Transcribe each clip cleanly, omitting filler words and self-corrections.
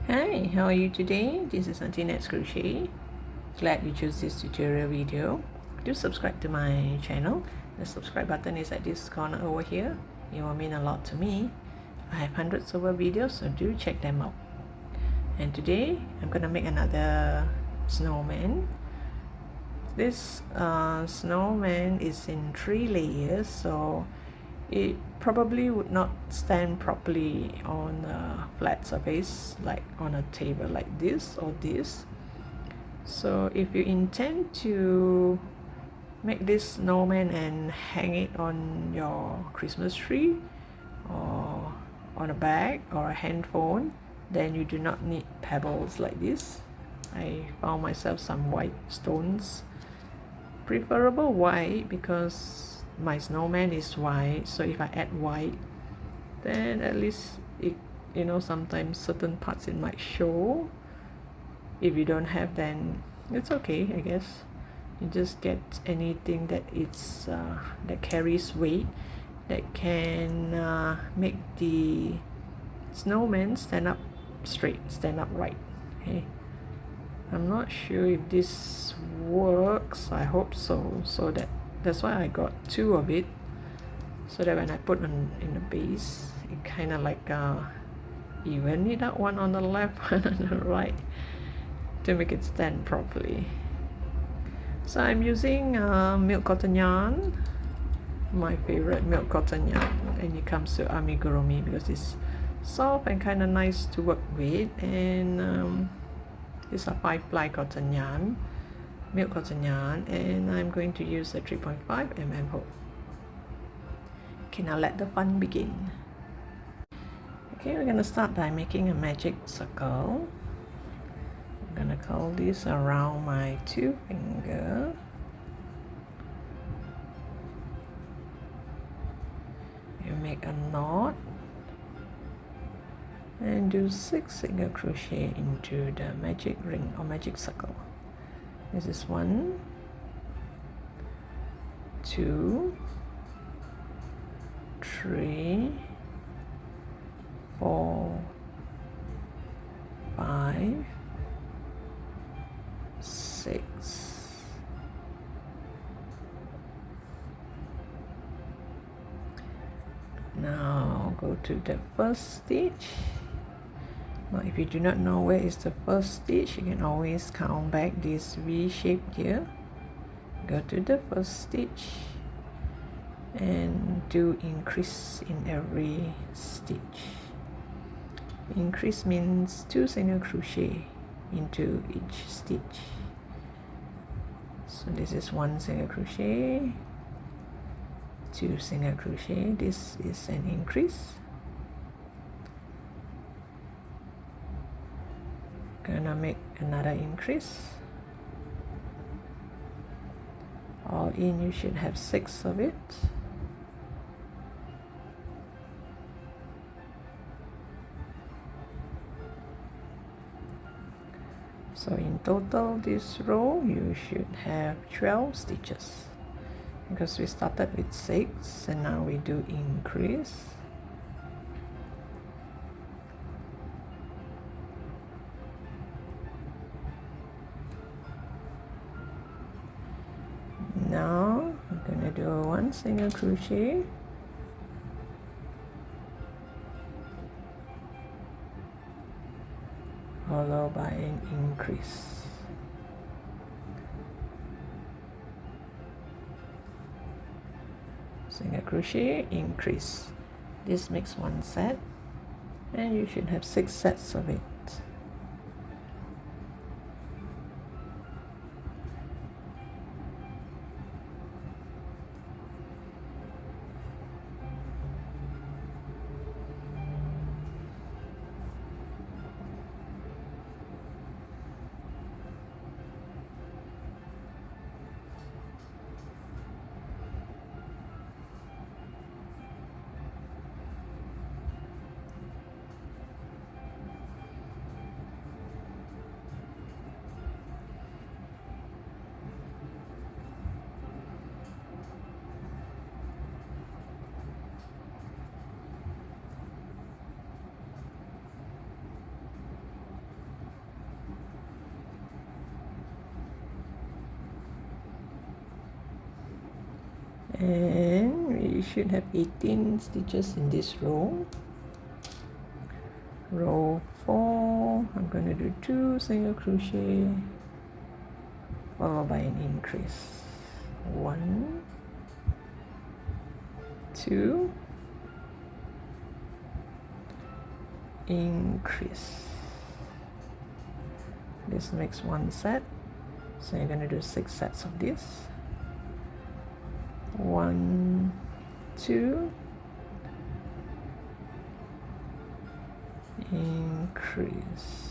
Hi, how are you today? This is Auntie Nat's Crochet. Glad you chose this tutorial video. Do subscribe to my channel. The subscribe button is at this corner over here. It will mean a lot to me. I have hundreds of videos, so do check them out. And today, I'm gonna make another snowman. This snowman is in 3 layers, so it probably would not stand properly on a flat surface like on a table like this or this. So if you intend to make this snowman and hang it on your Christmas tree or on a bag or a handphone, then you do not need pebbles like this. I found myself some white stones, preferable white because my snowman is white, so if I add white, then at least it, sometimes certain parts it might show. If you don't have, then it's okay, I guess. You just get anything that it's that carries weight, that can make the snowman stand up straight, stand up right. Okay, I'm not sure if this works. I hope so. That's why I got 2 of it, so that when I put on in the base, it kind of like even it out, one on the left, one on the right, to make it stand properly. So I'm using milk cotton yarn, my favorite milk cotton yarn, and it comes to amigurumi because it's soft and kind of nice to work with. And it's a 5-ply cotton yarn, milk cotton yarn, and I'm going to use a 3.5 mm hook. Okay, now let the fun begin. Okay, we're gonna start by making a magic circle. I'm gonna curl this around my 2 finger. You make a knot and do 6 single crochet into the magic ring or magic circle. This is 1, 2, 3, 4, 5, 6. Now go to the first stitch. Now if you do not know where is the first stitch, you can always count back this V shape here. Go to the first stitch and do increase in every stitch. Increase means 2 single crochet into each stitch. So this is 1 single crochet, 2 single crochet. This is an increase. Gonna make another increase. All in, you should have 6 of it. So in total, this row you should have 12 stitches, because we started with 6 and now we do increase. Now I'm gonna do 1 single crochet, followed by an increase. Single crochet, increase. This makes 1 set, and you should have 6 sets of it. and we should have 18 stitches in this row. Row 4, I'm going to do 2 single crochet followed by an increase. 1, 2, increase. This makes 1 set, so you're going to do 6 sets of this. 1, 2, increase.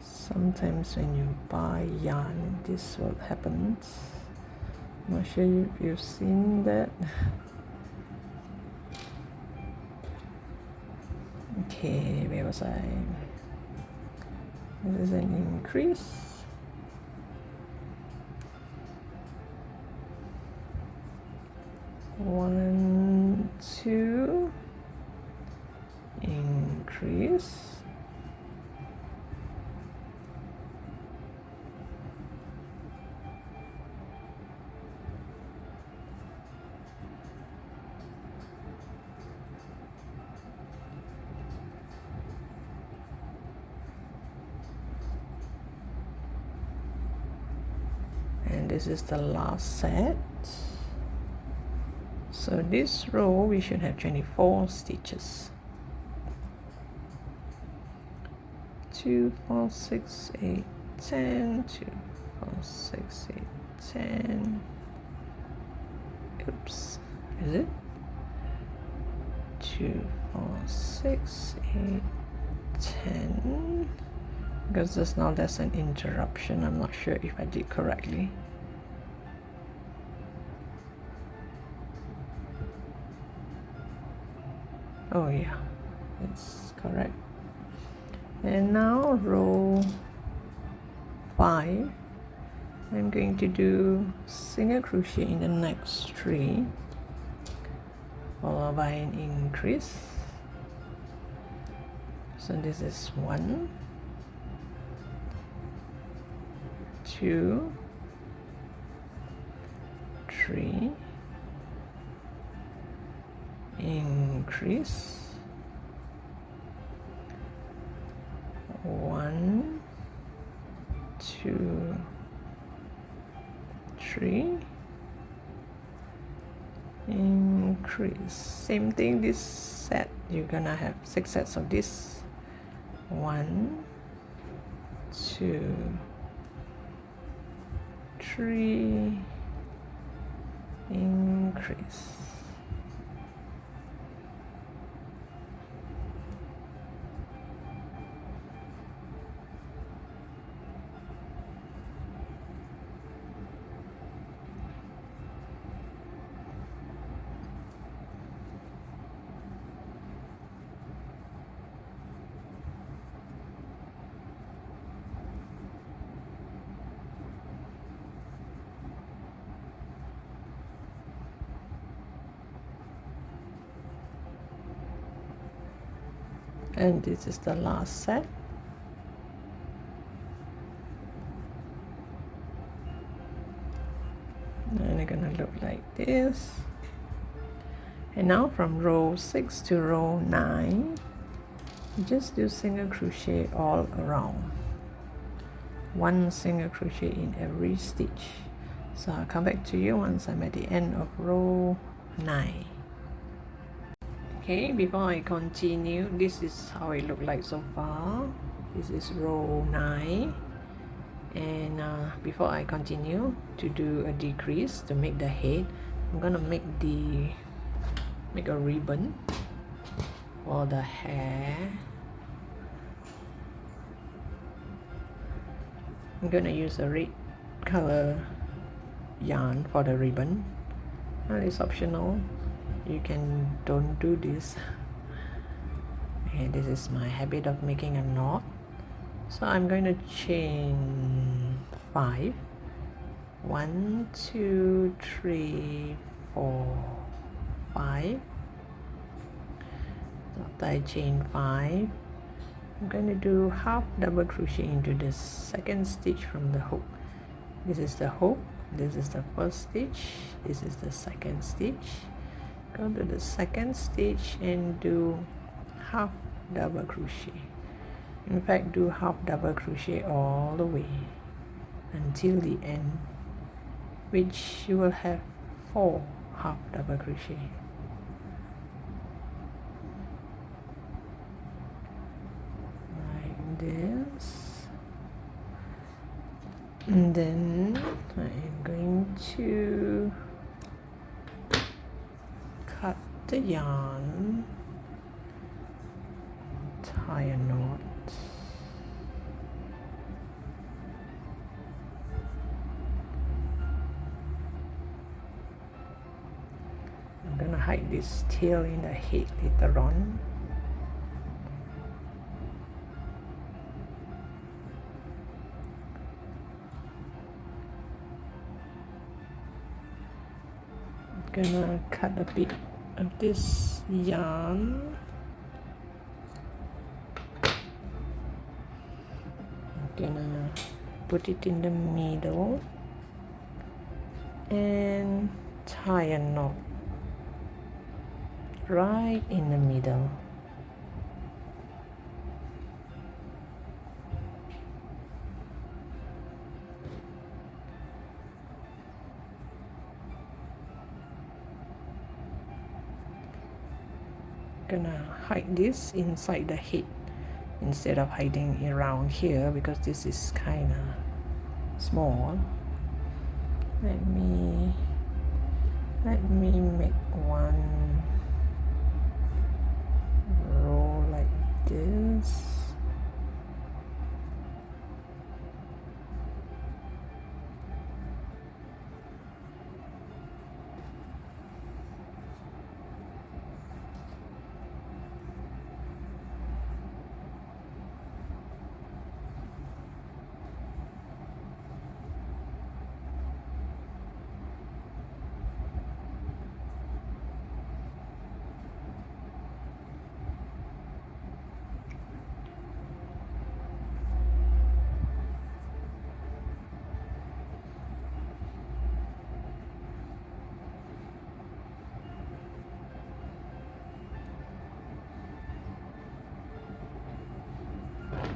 Sometimes when you buy yarn, this will happen. I'm not sure if you've seen that. Okay, where was I? This is an increase. One, 2, increase. And this is the last set. So this row we should have 24 stitches. 2, 4, 6, 8, 10, 2, 4, 6, 8, 10. Oops, is it? 2, 4, 6, 8, 10. Because just now there's an interruption. I'm not sure if I did correctly. Oh yeah, it's correct. And now row 5, I'm going to do single crochet in the next 3 followed by an increase. So this is 1, 2, 3, increase, 1, 2, 3, increase. Same thing, this set you're gonna have 6 sets of this. 1, 2, 3, increase. And this is the last set. And it's gonna look like this. And now from row 6 to row 9, just do single crochet all around. 1 single crochet in every stitch. So I'll come back to you once I'm at the end of row 9. Okay, before I continue, this is how it looked like so far. This is row 9. And before I continue to do a decrease to make the head, I'm gonna make a ribbon for the hair. I'm gonna use a red color yarn for the ribbon. And it's optional. You can don't do this. Okay, this is my habit of making a knot. So I'm going to chain 5. 1 2 3 4 5. Tie chain 5. I'm going to do half double crochet into the second stitch from the hook. This is the hook, this is the first stitch, this is the second stitch. Go to the second stitch and do half double crochet. In fact, do half double crochet all the way until the end, which you will have 4 half double crochet. Like this. And then I'm going to cut the yarn, tie a knot. I'm gonna hide this tail in the head later on. I'm gonna cut a bit of this yarn. I'm gonna put it in the middle and tie a knot right in the middle. Gonna hide this inside the head instead of hiding around here because this is kind of small. Let me make one row like this.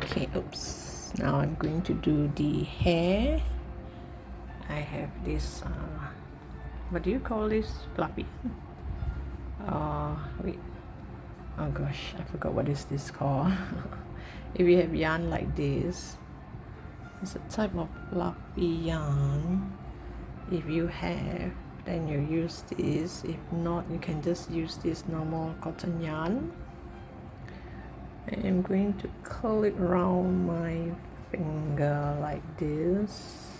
Okay, oops. Now I'm going to do the hair. I have this, what do you call this? Fluffy. Wait. Oh gosh, I forgot what is this called. If you have yarn like this, it's a type of fluffy yarn. If you have, then you use this. If not, you can just use this normal cotton yarn. I'm going to curl it around my finger like this,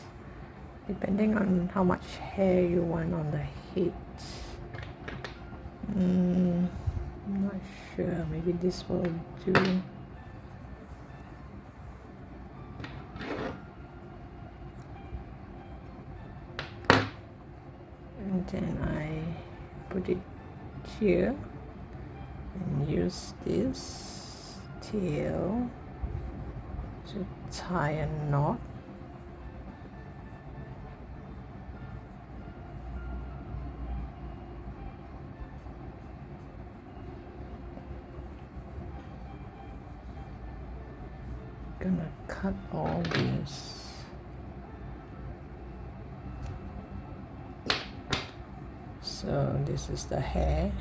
depending on how much hair you want on the head. I'm not sure, maybe this will do. And then I put it here and use this tail to tie a knot. Gonna cut all this. So this is the hair.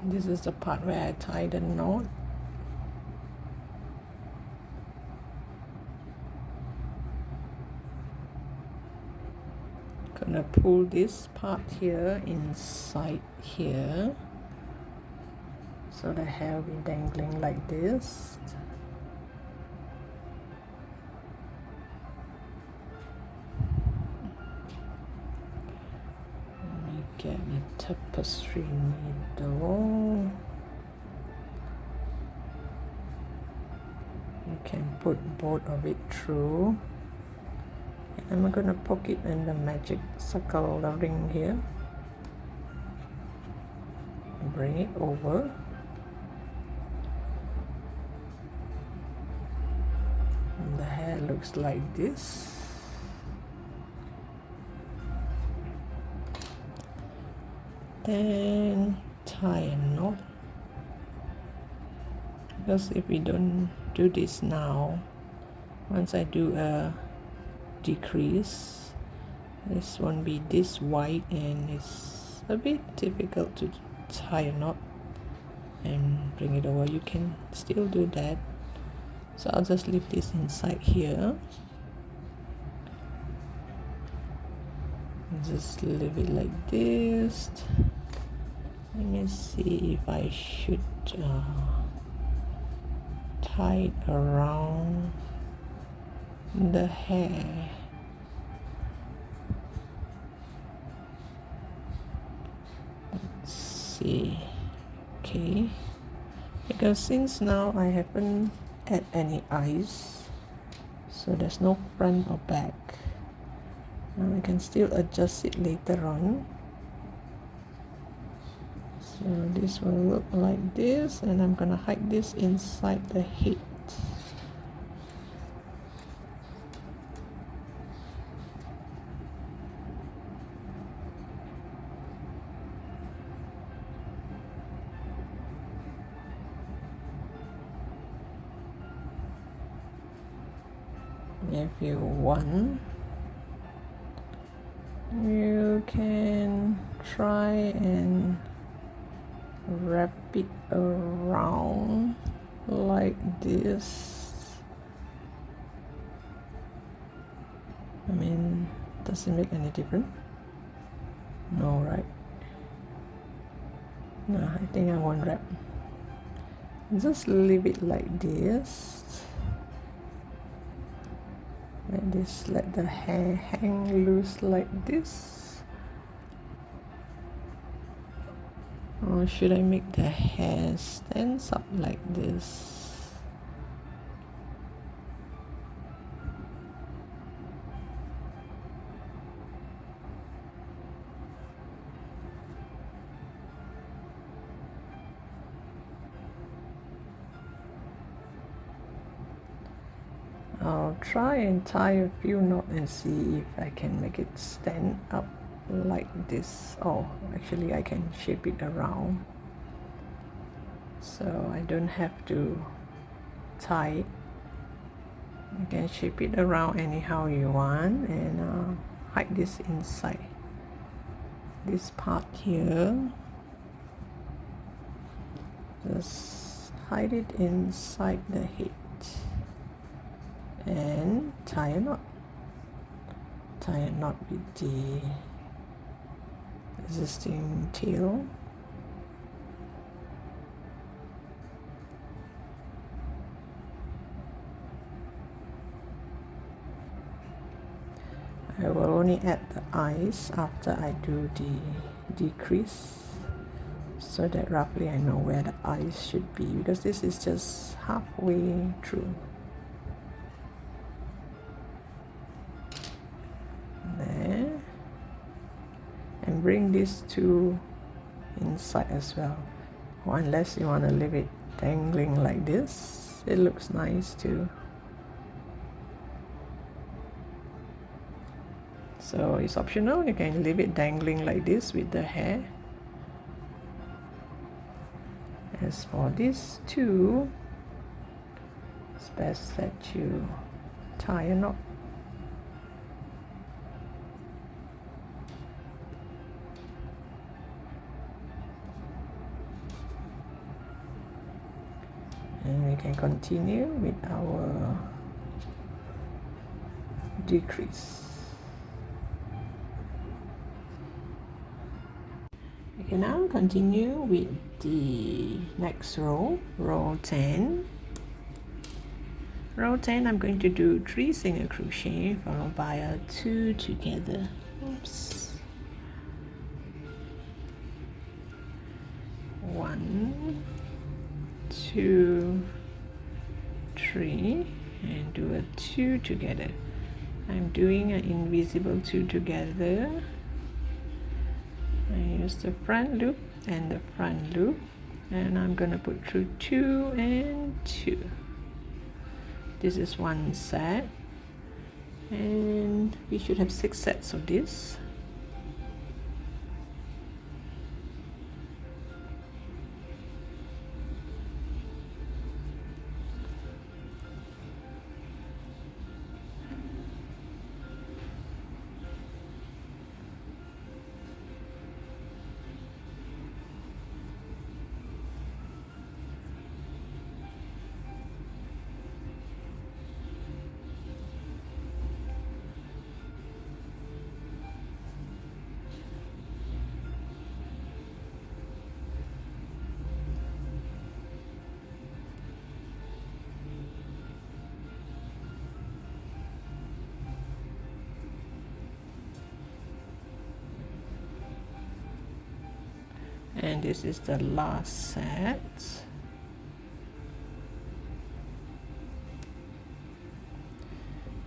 This is the part where I tie the knot. Gonna pull this part here inside here, so the hair will be dangling like this. Let me get the tapestry needle. can put both of it through. And I'm gonna poke it in the magic circle, the ring here. Bring it over. And the hair looks like this. Then tie a knot, because if we don't do this now, once I do a decrease, this won't be this wide and it's a bit difficult to tie a knot and bring it over. You can still do that, so I'll just leave this inside here. Just leave it like this. Let me see if I should tie it around the hair. Let's see. Okay, because since now I haven't add any eyes, so there's no front or back. Now I can still adjust it later on. So this will look like this, and I'm gonna hide this inside the head. If you want, you can try and wrap it around like this. I mean, does it make any difference? No, right? No, I think I won't wrap. Just leave it like this. Let the hair hang loose like this. Or should I make the hair stand up like this? I'll try and tie a few knots and see if I can make it stand up like this. Oh, actually I can shape it around, so I don't have to tie it. You can shape it around anyhow you want, and hide this inside this part here. Just hide it inside the head and tie a knot. Tie a knot with the existing tail. I will only add the eyes after I do the decrease, so that roughly I know where the eyes should be, because this is just halfway through. There, and bring these two inside as well, or unless you want to leave it dangling like this, it looks nice too. So it's optional, you can leave it dangling like this with the hair. As for these two, it's best that you tie a knot. And we can continue with our decrease. We can now continue with the next row, row 10. Row 10, I'm going to do 3 single crochet followed by a 2 together. Oops. 1, 2, 3 and do a 2 together. I'm doing an invisible 2 together. I use the front loop and the front loop, and I'm gonna put through 2 and 2. This is one set, and we should have 6 sets of this. And this is the last set.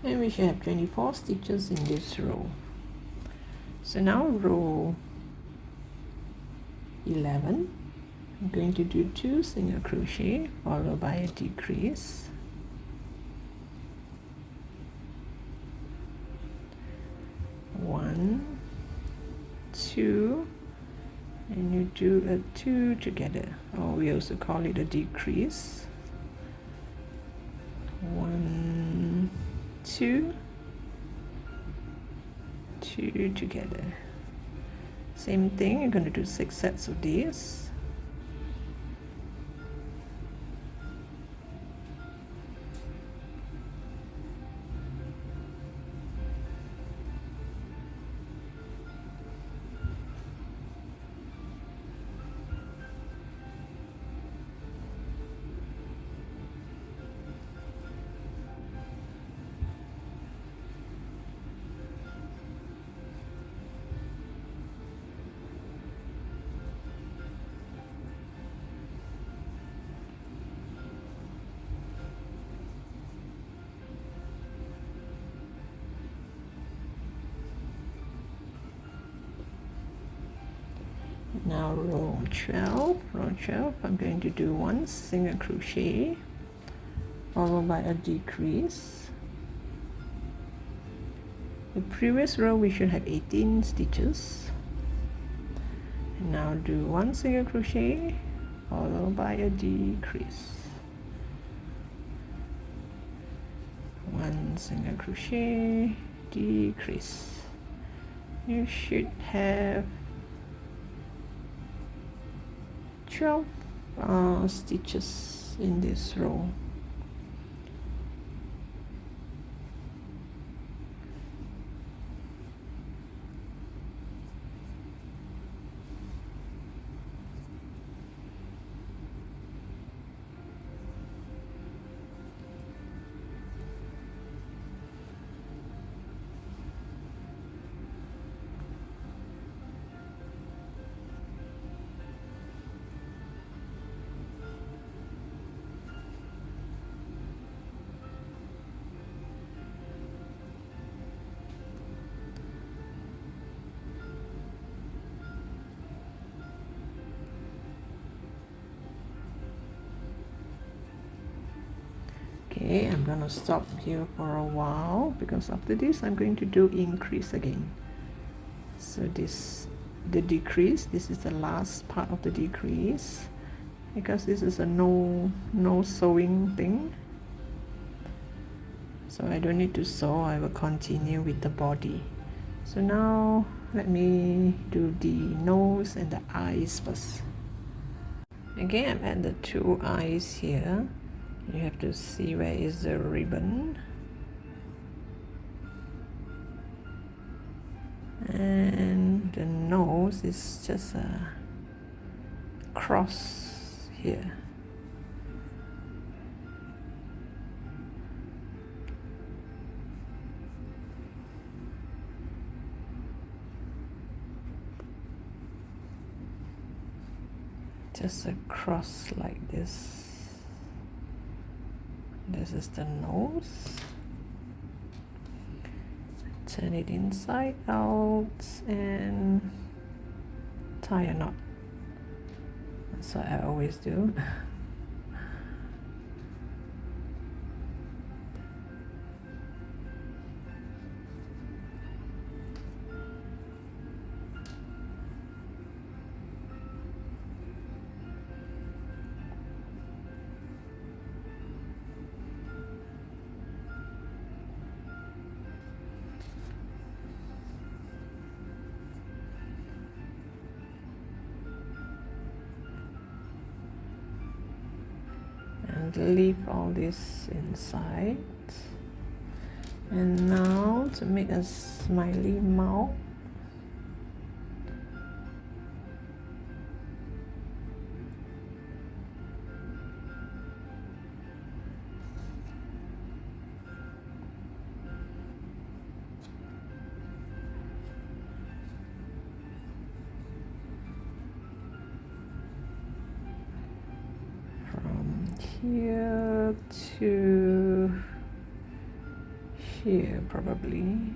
And we should have 24 stitches in this row. So now row 11, I'm going to do 2 single crochet followed by a decrease. One, 2, and you do a 2 together, or we also call it a decrease. 1, 2, 2 together. Same thing, you're going to do 6 sets of these. Now row 12, I'm going to do 1 single crochet followed by a decrease. The previous row we should have 18 stitches. And now do 1 single crochet followed by a decrease. 1 single crochet, decrease. You should have 12 stitches in this row. Okay, I'm gonna stop here for a while because after this I'm going to do increase again. So the decrease, this is the last part of the decrease, because this is a no sewing thing, so I don't need to sew. I will continue with the body. So now let me do the nose and the eyes first. Again, I'm at the 2 eyes here. You have to see where is the ribbon, and the nose is just a cross here. Just a cross like this. This is the nose. Turn it inside out and tie a knot. That's what I always do. And leave all this inside. And now to make a smiley mouth, here to here probably.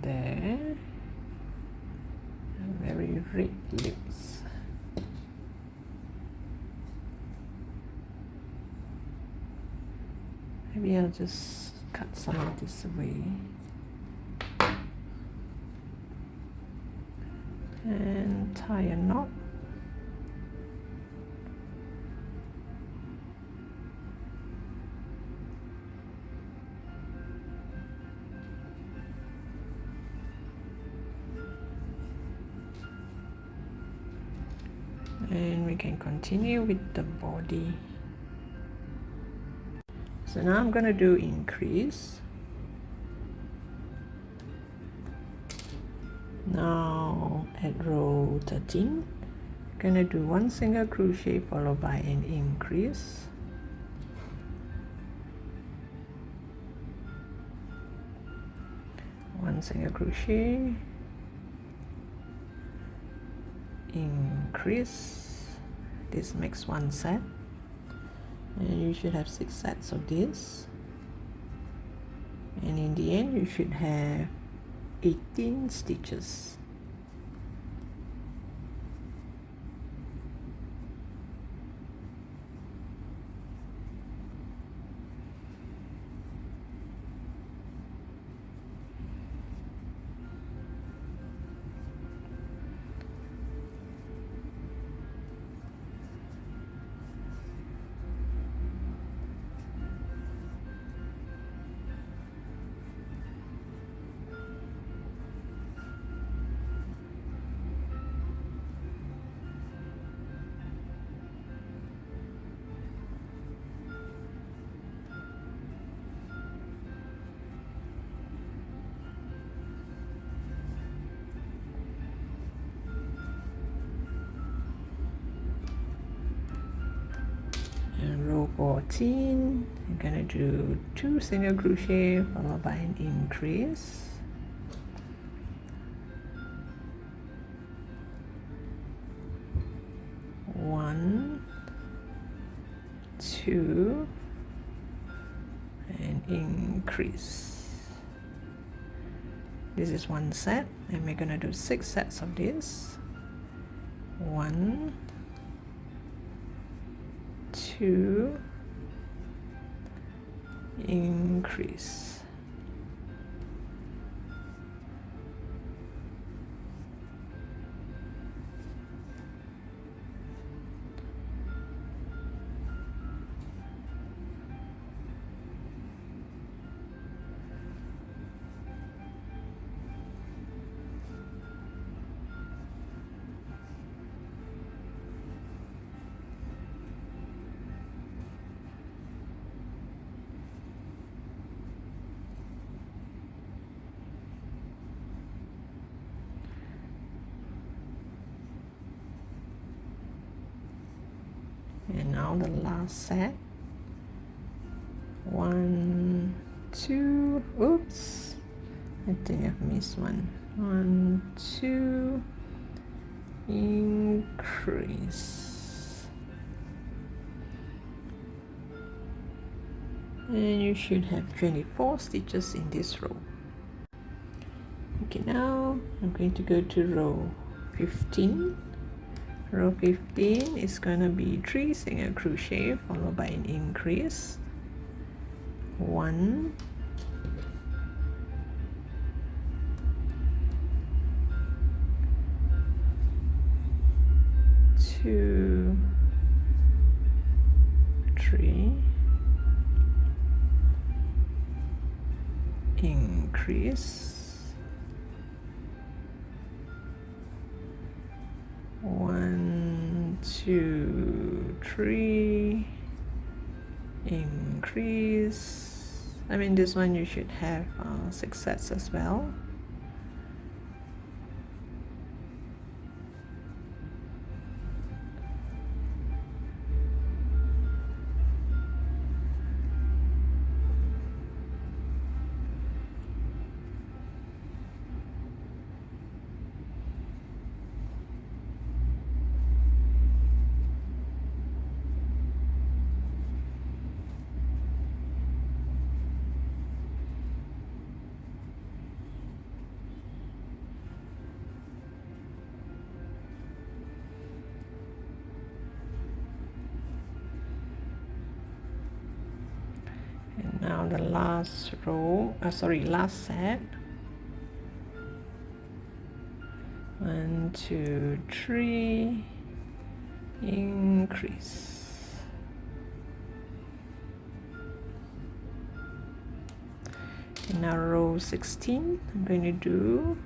There, very red lips. Maybe I'll just cut some of this away and tie a knot. And we can continue with the body. So now I'm going to do increase. Now at row 13, I'm going to do 1 single crochet followed by an increase. One single crochet, increase. This makes 1 set, and you should have 6 sets of this, and in the end you should have 18 stitches. And row 14, I'm gonna do 2 single crochet followed by an increase. One, two, and increase. This is 1 set, and we're gonna do 6 sets of this. 1, 2, increase. now the last set. 1, 2, oops, I think I've missed one. 1, 2, increase, and you should have 24 stitches in this row. Okay, now I'm going to go to row 15. Row 15 is gonna be 3 single crochet followed by an increase, 1, 2, 3, increase, 1, 2, 3, increase. I mean, this one you should have 6 sets as well. And now the last row, last set. 1, 2, 3, increase. And now row 16, I'm going to do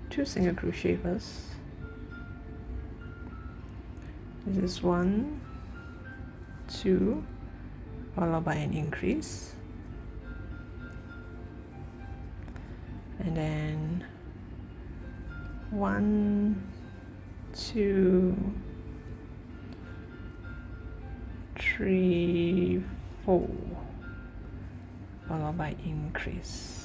2 single crochet first. This is 1, 2, followed by an increase, and then 1, 2, 3, 4, followed by increase.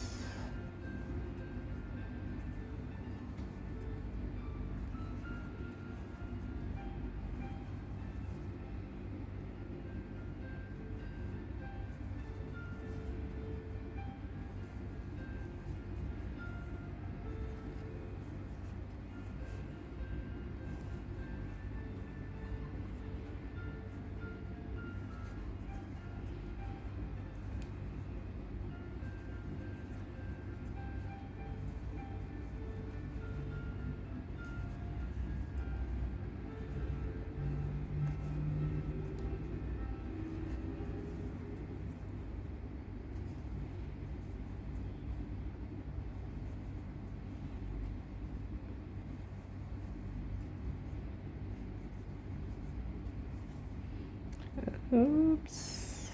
Oops.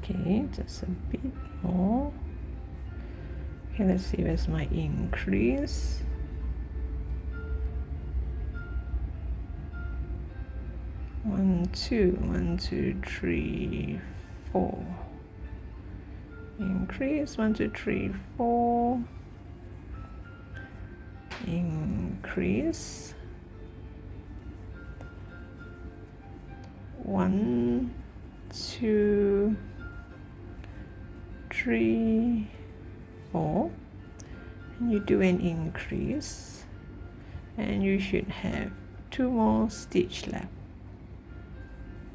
Okay, just a bit more. Okay, let's see where's my increase. One, two, 3, 4. Increase, 1, 2, 3, 4. Increase. 1, 2, 3, 4. And you do an increase, and you should have 2 more stitch left.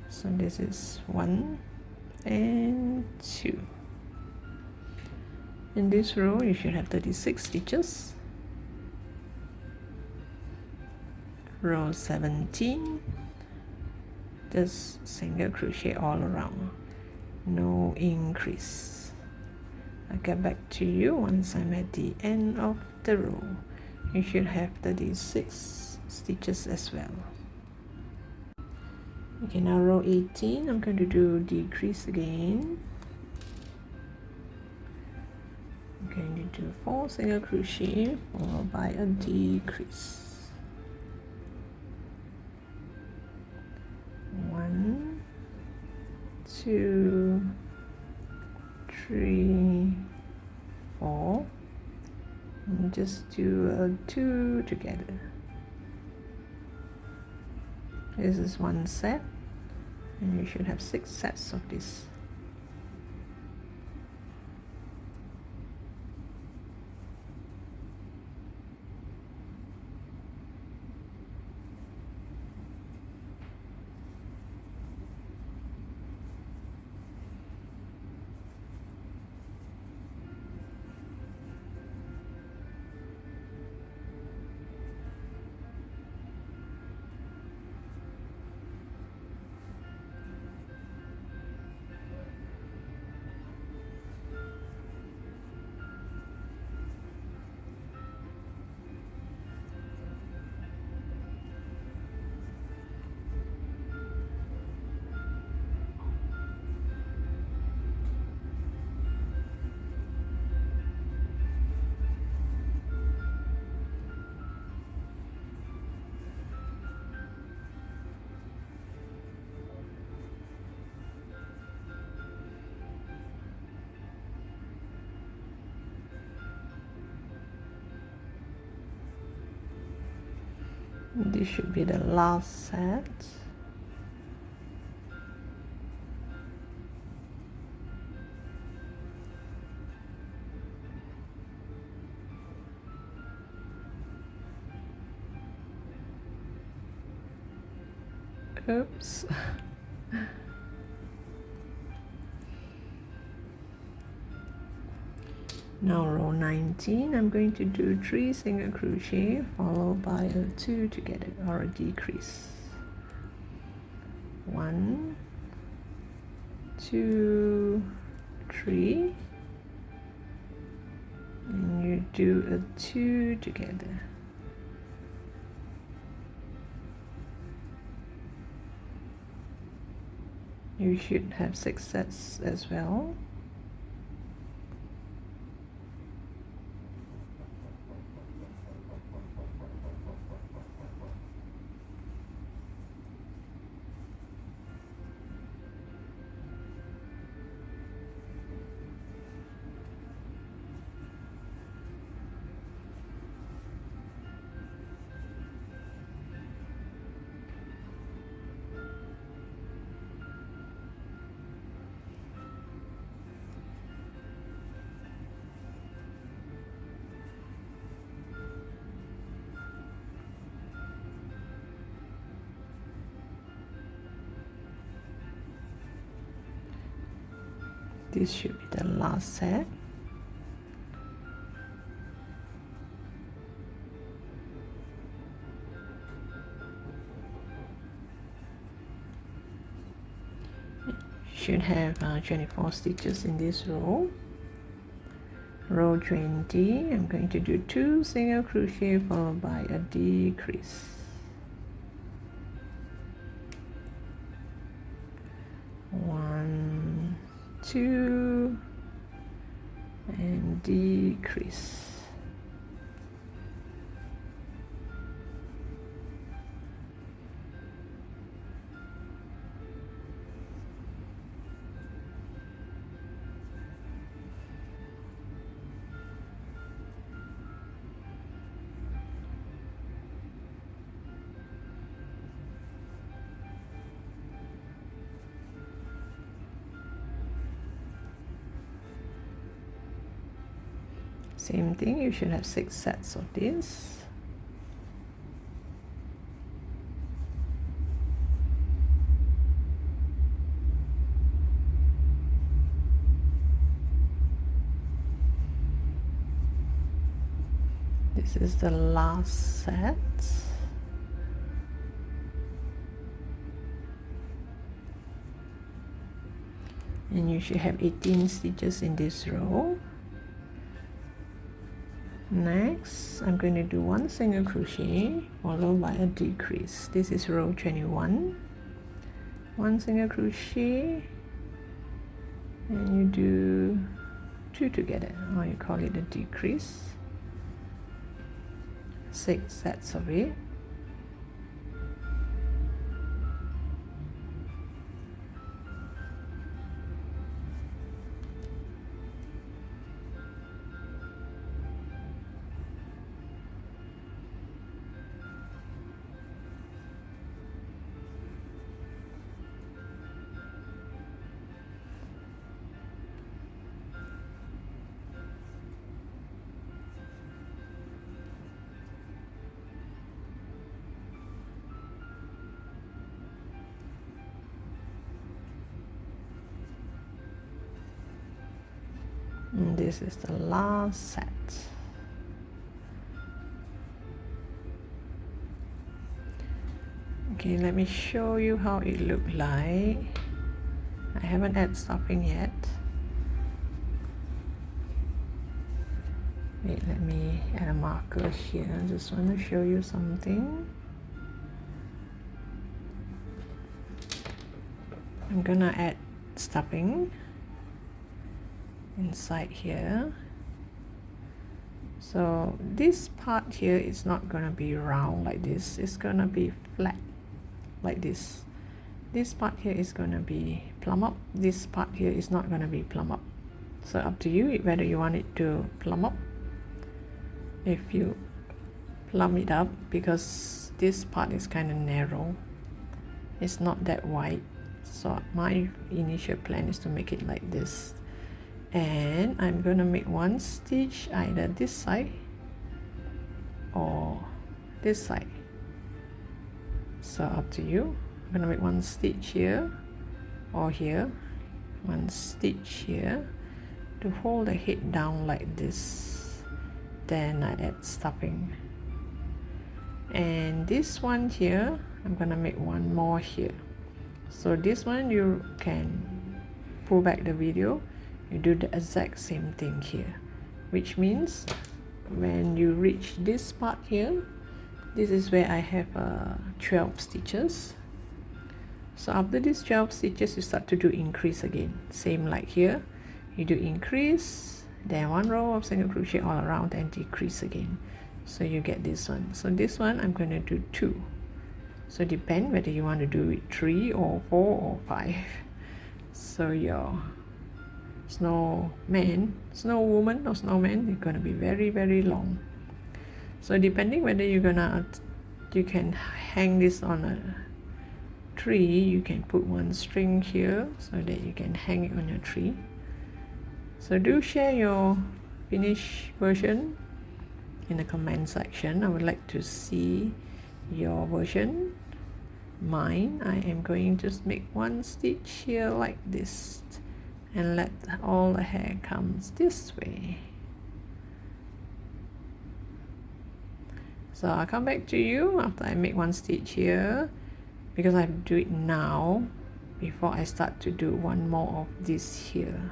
So this is 1 and 2. In this row you should have 36 stitches. Row 17, just single crochet all around, no increase. I'll get back to you once I'm at the end of the row. You should have 36 stitches as well. Okay, now row 18, I'm going to do decrease again. I'm going to do 4 single crochet followed by a decrease. 1, 2, 3, 4, and just do a 2 together. This is one set, and you should have 6 sets of this. This should be the last set. Oops. Now row 19, I'm going to do 3 single crochet followed by a 2 together, or a decrease. 1, 2, 3, and you do a 2 together. You should have 6 sets as well. This should be the last set. Should have 24 stitches in this row. Row 20, I'm going to do 2 single crochet followed by a decrease. 1, 2, and decrease. Same thing, you should have 6 sets of this. This is the last set. And you should have 18 stitches in this row. Next, I'm going to do 1 single crochet followed by a decrease. This is row 21. 1 single crochet, and you do 2 together, or you call it a decrease. 6 sets of it. And this is the last set. Okay, let me show you how it looked like. I haven't added stuffing yet. Wait, let me add a marker here. I just want to show you something. I'm gonna add stuffing inside here. So this part here is not gonna be round like this, it's gonna be flat like this. This part here is gonna be plumb up, this part here is not gonna be plumb up. So up to you whether you want it to plumb up. If you plumb it up, because this part is kind of narrow, it's not that wide, so my initial plan is to make it like this. And I'm gonna make 1 stitch either this side or this side, so up to you. I'm gonna make 1 stitch here or here, 1 stitch here to hold the head down like this. Then I add stuffing, and this one here I'm gonna make 1 more here. So this one you can pull back the video, you do the exact same thing here, which means when you reach this part here, this is where I have 12 stitches. So after these 12 stitches you start to do increase again, same like here, you do increase, then 1 row of single crochet all around and decrease again, so you get this one. So this one I'm going to do 2, so depend whether you want to do it 3 or 4 or 5. So your snowman, snowwoman or snowman is going to be very, very long. So depending whether you can hang this on a tree, you can put 1 string here so that you can hang it on your tree. So do share your finished version in the comment section. I would like to see your version. Mine, I am going to just make 1 stitch here like this and let all the hair comes this way. So I'll come back to you after I make 1 stitch here, because I have to do it now before I start to do 1 more of this here,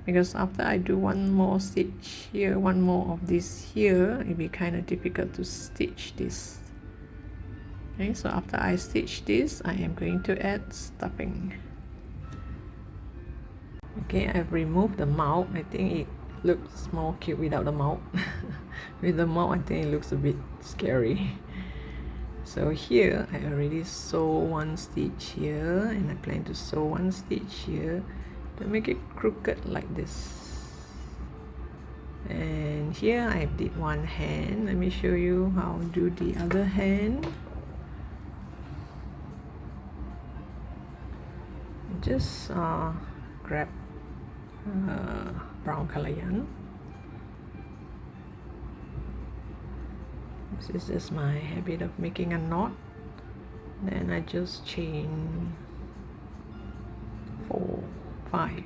because after I do 1 more stitch here, 1 more of this here, it'll be kind of difficult to stitch this. Okay, so after I stitch this, I am going to add stuffing. Okay, I've removed the mouth. I think it looks more cute without the mouth. With the mouth, I think it looks a bit scary. So here, I already sew 1 stitch here, and I plan to sew 1 stitch here to make it crooked like this. And here I did 1 hand. Let me show you how to do the other hand. Just grab brown color yarn. This is just my habit of making a knot. Then I just chain 4, 5.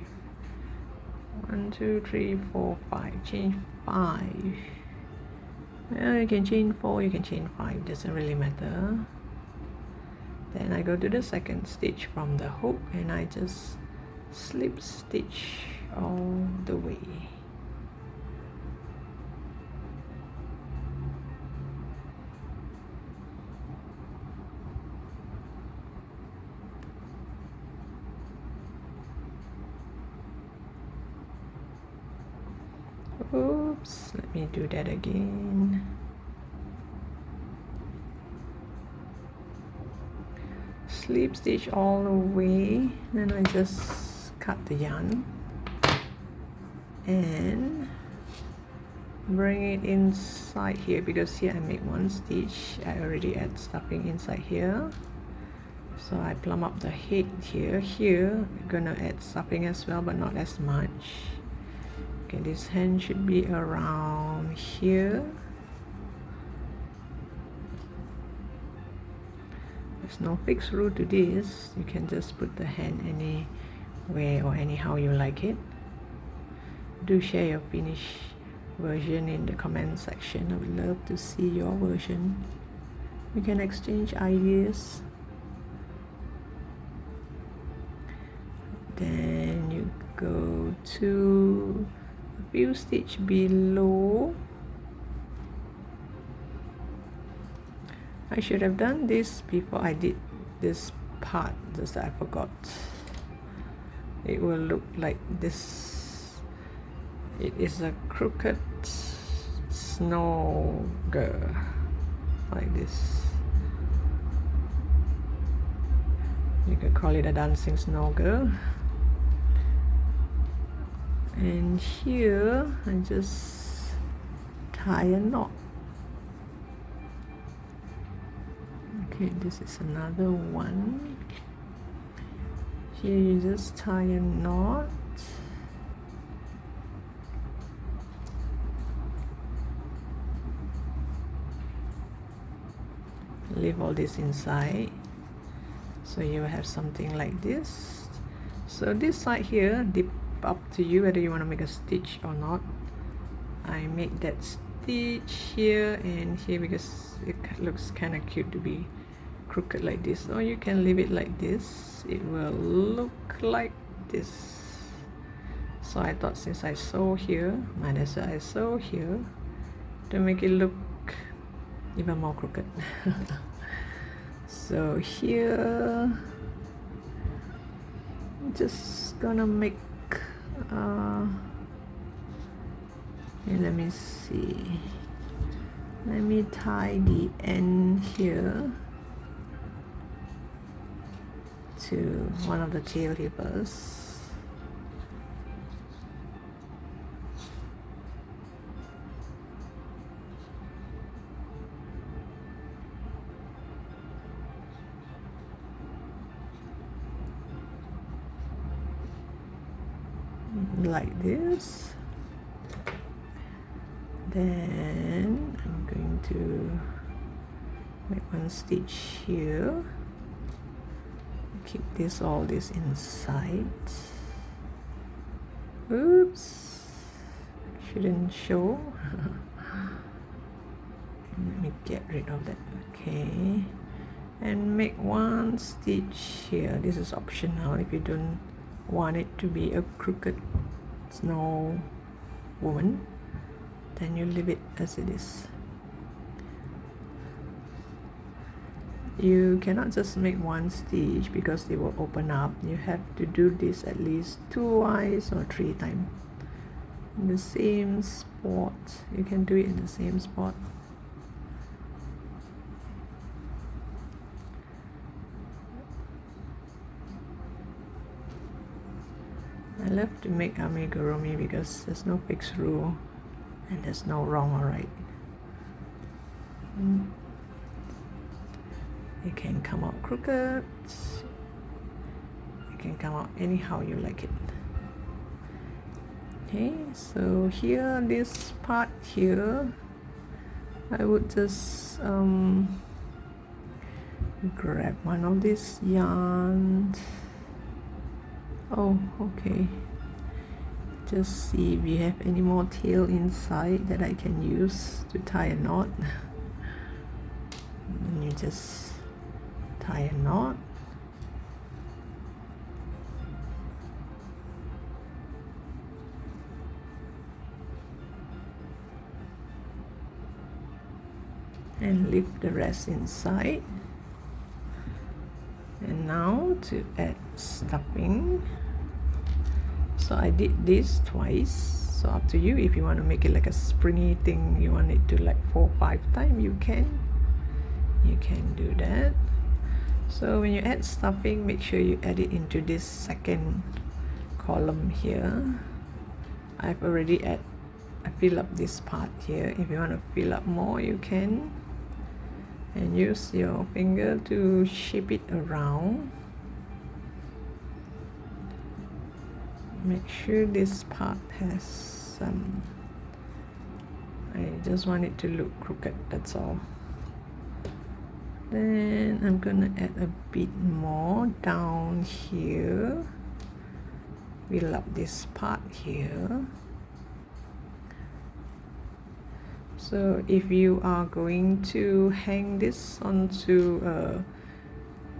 1, 2, 3, 4, 5. Chain 5. Well, you can chain 4, you can chain 5. Doesn't really matter. Then I go to the 2nd stitch from the hook and I just slip stitch all the way. Oops, let me do that again. Slip stitch all the way, then I just cut the yarn and bring it inside here, because here I make one stitch. I already add stuffing inside here, so I plumb up the head here. Here we're gonna add stuffing as well, but not as much. Okay, this hand should be around here. There's no fixed rule to this. You can just put the hand anywhere or anyhow you like it. Do share your finished version in the comment section. I would love to see your version. We can exchange ideas. Then you go to a few stitch below. I should have done this before I did this part, just that I forgot. It will look like this. It is a crooked snow girl, like this. You could call it a dancing snow girl. And here I just tie a knot. Okay, this is another one. Here you just tie a knot. Leave all this inside, so you have something like this. So this side here, dip up to you whether you want to make a stitch or not. I make that stitch here and here because it looks kind of cute to be crooked like this, or you can leave it like this. It will look like this. So I thought, since I sew here, might as well I sew here to make it look even more crooked. So here I'm just gonna make let me see, let me tie the end here to one of the tail hippers. Like this. Then I'm going to make one stitch here, keep all this inside. Oops, shouldn't show. Let me get rid of that. Okay, and make one stitch here. This is optional if you don't want it to be a crooked snow woman, then you leave it as it is. You cannot just make one stitch because they will open up. You have to do this at least twice or 3 times in the same spot. You can do it in the same spot. I love to make amigurumi because there's no fixed rule and there's no wrong or right. It can come out crooked, it can come out anyhow you like it. Okay, so here, this part here, I would just grab one of these yarns. Oh, okay. Just see if you have any more tail inside that I can use to tie a knot. And you just tie a knot. And leave the rest inside. And now to add stuffing. So I did this twice, So up to you. If you want to make it like a springy thing, you want it to like 4 or 5 times, you can do that. So when you add stuffing, make sure you add it into this second column here. I've already I fill up this part here. If you want to fill up more, you can, and use your finger to shape it around. Make sure this part has some, I just want it to look crooked, that's all. Then I'm gonna add a bit more down here, fill up this part here. So if you are going to hang this onto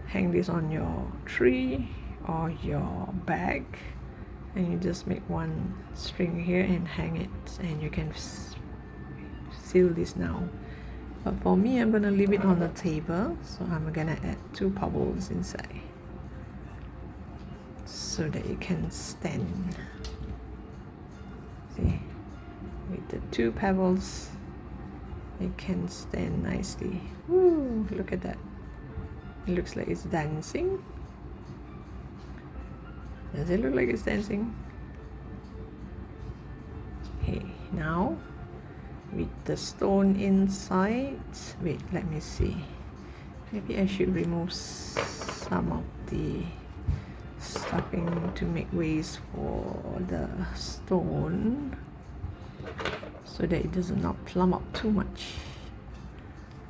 hang this on your tree or your bag, and you just make one string here and hang it, and you can seal this now. But for me, I'm gonna leave it on the table, so I'm gonna add 2 bubbles inside so that it can stand. See, with the 2 pebbles, it can stand nicely. Woo, look at that. It looks like it's dancing. Does it look like it's dancing? Okay, now with the stone inside, wait, let me see. Maybe I should remove some of the stuffing to make ways for the stone, so that it does not plump up too much.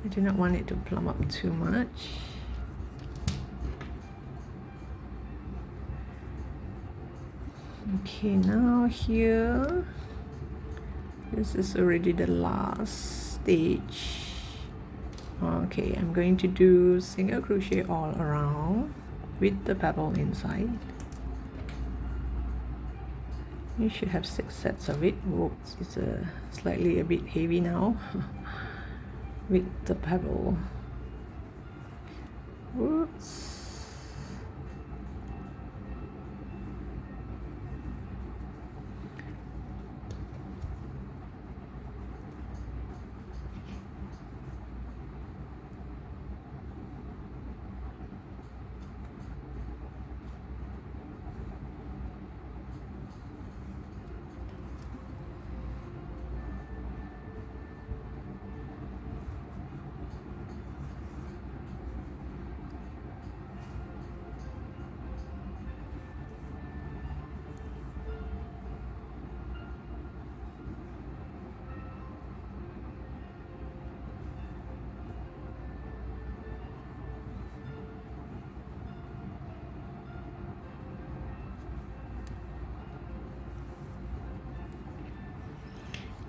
I do not want it to plump up too much. Okay, now here, this is already the last stage. Okay, I'm going to do single crochet all around with the pebble inside. You should have 6 sets of it. Whoops, it's slightly a bit heavy now with the pebble. Whoops.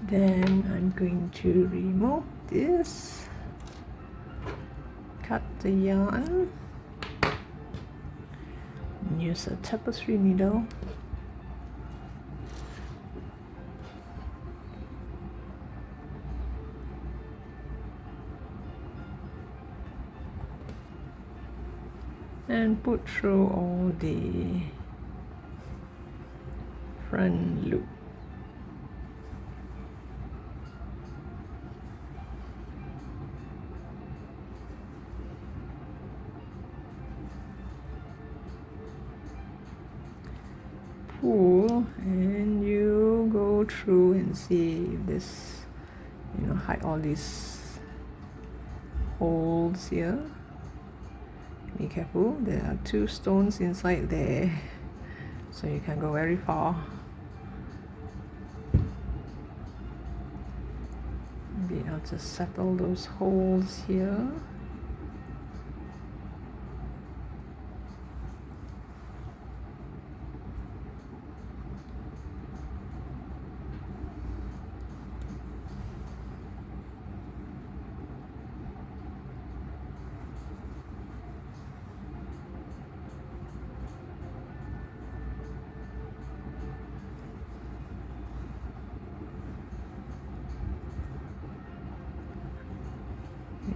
Then I'm going to remove this, cut the yarn, and use a tapestry needle. And put through all the front loop. Pull, and you go through and see if this, hide all these holes here. Be careful, there are 2 stones inside there, so you can go very far. Maybe I'll just settle those holes here.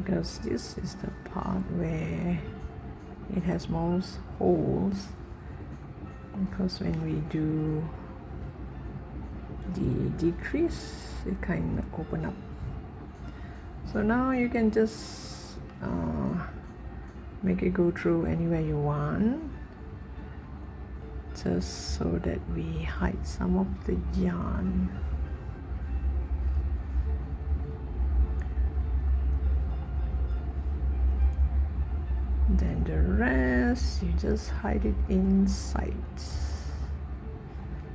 Because this is the part where it has most holes, because when we do the decrease, it kind of open up. So now you can just make it go through anywhere you want, just so that we hide some of the yarn. Then the rest you just hide it inside.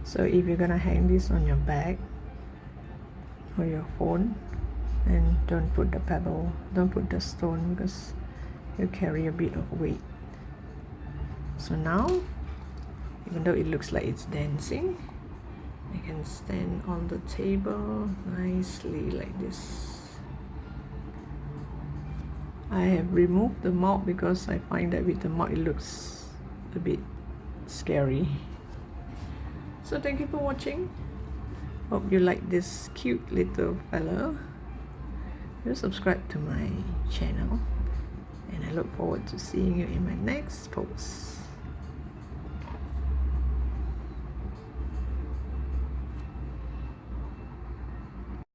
So if you're gonna hang this on your bag or your phone, and don't put the pebble, don't put the stone, because you carry a bit of weight. So now, even though it looks like it's dancing, I can stand on the table nicely like this. I have removed the mouth because I find that with the mouth it looks a bit scary. So thank you for watching. Hope you like this cute little fella. Do subscribe to my channel, and I look forward to seeing you in my next post.